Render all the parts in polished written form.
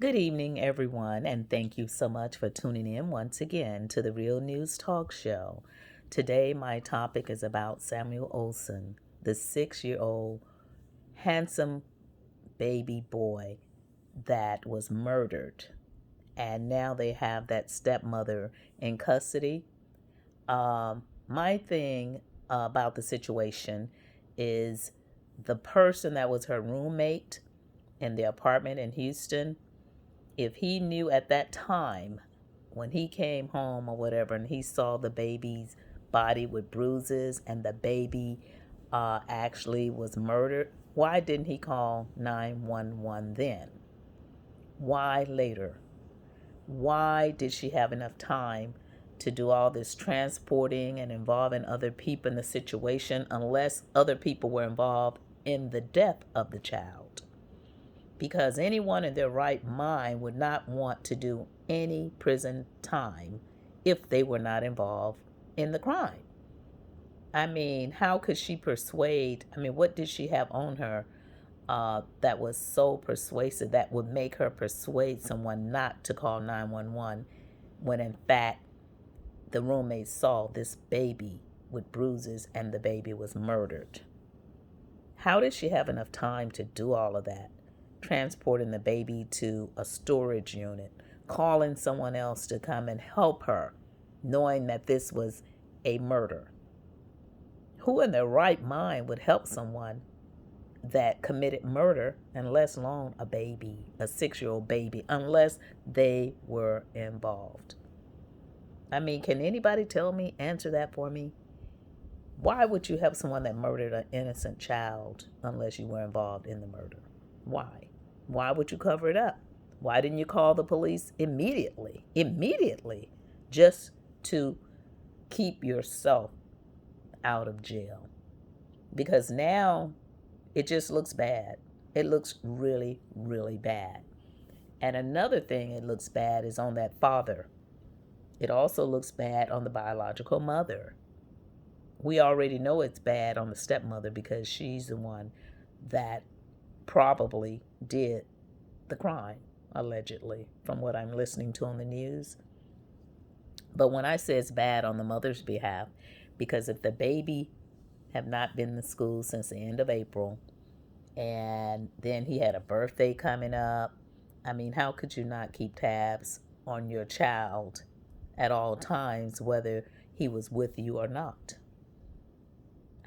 Good evening, everyone, and thank you so much for tuning in once again to the Real News Talk Show. Today, my topic is about Samuel Olsen, the 6 year old handsome baby boy that was murdered. And now they have that stepmother in custody. My thing about the situation is the person that was her roommate in the apartment in Houston, if he knew at that time when he came home or whatever and he saw the baby's body with bruises and the baby actually was murdered, why didn't he call 911 then? Why later? Why did she have enough time to do all this transporting and involving other people in the situation unless other people were involved in the death of the child? Because anyone in their right mind would not want to do any prison time if they were not involved in the crime. I mean, how could she persuade? I mean, what did she have on her that was so persuasive that would make her persuade someone not to call 911 when in fact the roommate saw this baby with bruises and the baby was murdered? How did she have enough time to do all of that? Transporting the baby to a storage unit, calling someone else to come and help her, knowing that this was a murder. Who in their right mind would help someone that committed murder, unless alone a baby, a 6 year old baby, unless they were involved? I mean, can anybody tell me, answer that for me? Why would you help someone that murdered an innocent child unless you were involved in the murder? Why? Why would you cover it up? Why didn't you call the police immediately? Immediately, just to keep yourself out of jail? Because now it just looks bad. It looks really, really bad. And another thing it looks bad is on that father. It also looks bad on the biological mother. We already know it's bad on the stepmother because she's the one that probably did the crime, allegedly, from what I'm listening to on the news. But when I say it's bad on the mother's behalf, because if the baby have not been in school since the end of April, and then he had a birthday coming up, I mean, how could you not keep tabs on your child at all times, whether he was with you or not?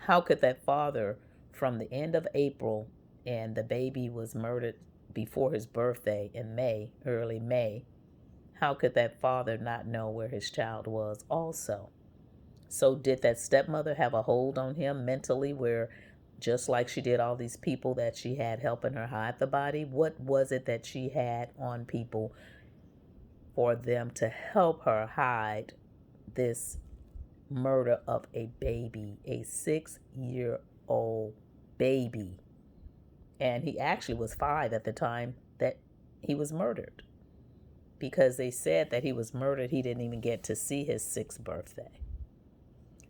How could that father, from the end of April, and the baby was murdered before his birthday in May, early May, how could that father not know where his child was also? So did that stepmother have a hold on him mentally where, just like she did all these people that she had helping her hide the body, what was it that she had on people for them to help her hide this murder of a baby, a 6 year old baby? And he actually was 5 at the time that he was murdered, because they said that he was murdered. He didn't even get to see his 6th birthday.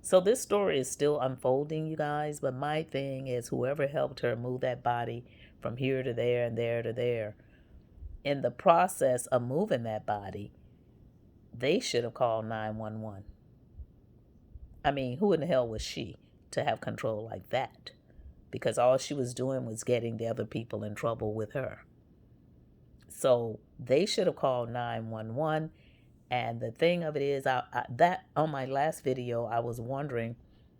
So this story is still unfolding, you guys. But my thing is, whoever helped her move that body from here to there and there to there, in the process of moving that body, they should have called 911. I mean, who in the hell was she to have control like that? Because all she was doing was getting the other people in trouble with her. So they should have called 911. And the thing of it is, that on my last video, I was wondering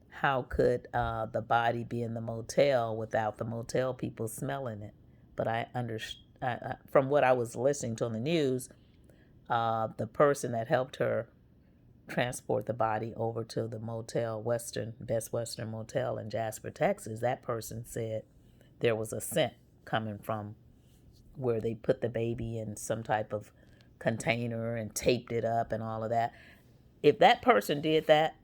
how could the body be in the motel without the motel people smelling it. But from what I was listening to on the news, the person that helped her transport the body over to the motel, Best Western Motel in Jasper, Texas, that person said there was a scent coming from where they put the baby in some type of container and taped it up and all of that. If that person did that,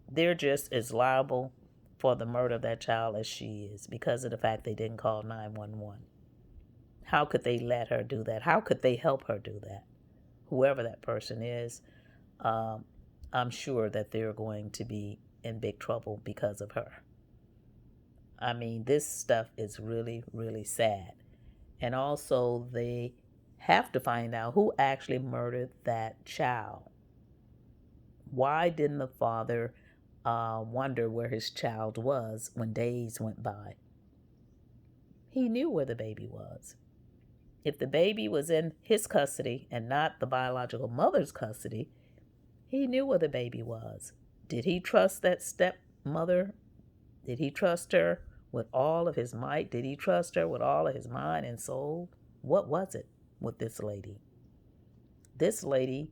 they're just as liable for the murder of that child as she is, because of the fact they didn't call 911. How could they let her do that? How could they help her do that? Whoever that person is, I'm sure that they're going to be in big trouble because of her. I mean, this stuff is really, really sad. And also, they have to find out who actually murdered that child. Why didn't the father wonder where his child was when days went by? He knew where the baby was. If the baby was in his custody and not the biological mother's custody, he knew where the baby was. Did he trust that stepmother? Did he trust her with all of his might? Did he trust her with all of his mind and soul? What was it with this lady? This lady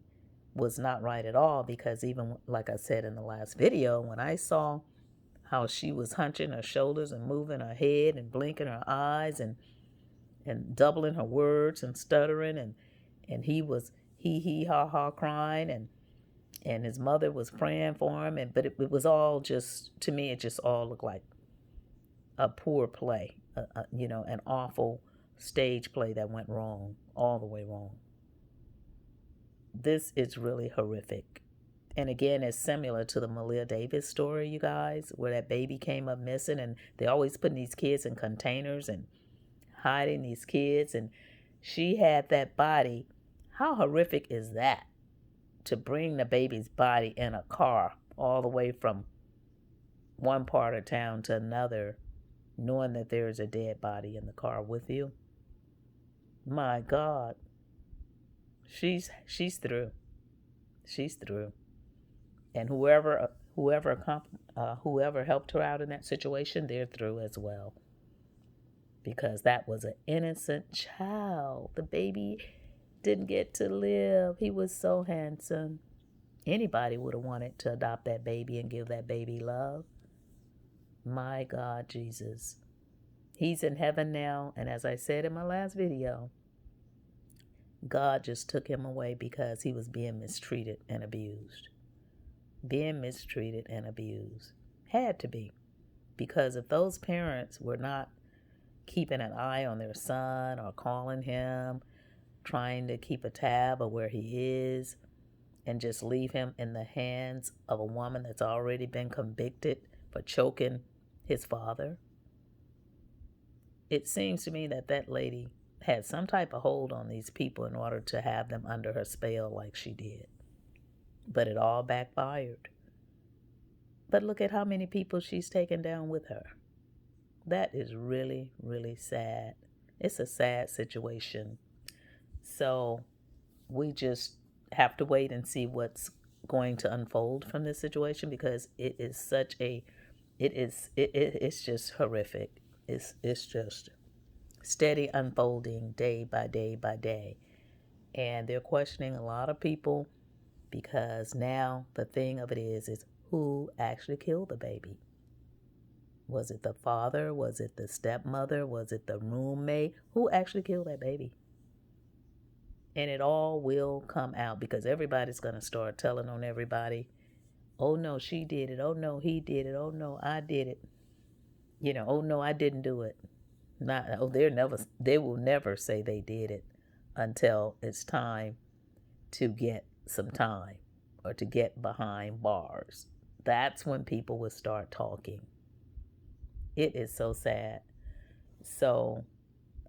was not right at all, because even like I said in the last video, when I saw how she was hunching her shoulders and moving her head and blinking her eyes and doubling her words and stuttering, and he was he ha ha crying, and his mother was praying for him, but it was all just, to me, it just all looked like a poor play, an awful stage play that went wrong, all the way wrong. This is really horrific. And again, it's similar to the Malia Davis story, you guys, where that baby came up missing, and they always putting these kids in containers and hiding these kids, and she had that body. How horrific is that? To bring the baby's body in a car all the way from one part of town to another, knowing that there's a dead body in the car with you. My God. She's through. She's through. And whoever helped her out in that situation, they're through as well. Because that was an innocent child. The baby didn't get to live. He was so handsome. Anybody would have wanted to adopt that baby and give that baby love. My God, Jesus. He's in heaven now, and as I said in my last video, God just took him away because he was being mistreated and abused. Being mistreated and abused. Had to be. Because if those parents were not keeping an eye on their son or calling him, trying to keep a tab of where he is, and just leave him in the hands of a woman that's already been convicted for choking his father, it seems to me that that lady had some type of hold on these people in order to have them under her spell like she did. But it all backfired. But look at how many people she's taken down with her. That is really, really sad. It's a sad situation. So we just have to wait and see what's going to unfold from this situation, because it's just horrific. It's just steady unfolding day by day by day. And they're questioning a lot of people, because now the thing of it is who actually killed the baby? Was it the father? Was it the stepmother? Was it the roommate? Who actually killed that baby? And it all will come out, because everybody's going to start telling on everybody. Oh no, she did it. Oh no, he did it. Oh no, I did it. Oh no, I didn't do it. They will never say they did it until it's time to get some time or to get behind bars. That's when people will start talking. It is so sad. So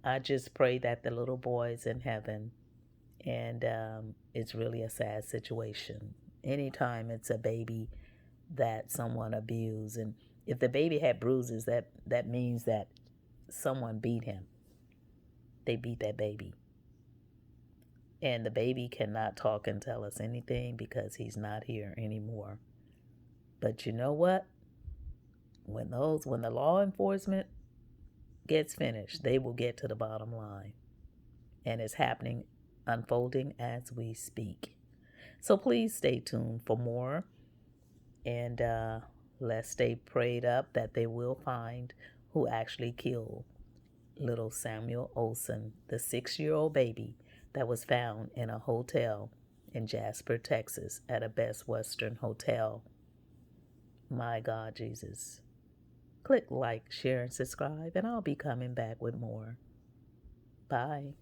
I just pray that the little boy's in heaven, and it's really a sad situation. Anytime it's a baby that someone abused, and if the baby had bruises, that means that someone beat him. They beat that baby. And the baby cannot talk and tell us anything because he's not here anymore. But you know what? When the law enforcement gets finished, they will get to the bottom line. And it's happening, unfolding as we speak. So please stay tuned for more. And let's stay prayed up that they will find who actually killed little Samuel Olsen, the 6-year-old baby that was found in a hotel in Jasper, Texas, at a Best Western hotel. My God, Jesus. Click like, share, and subscribe, and I'll be coming back with more. Bye.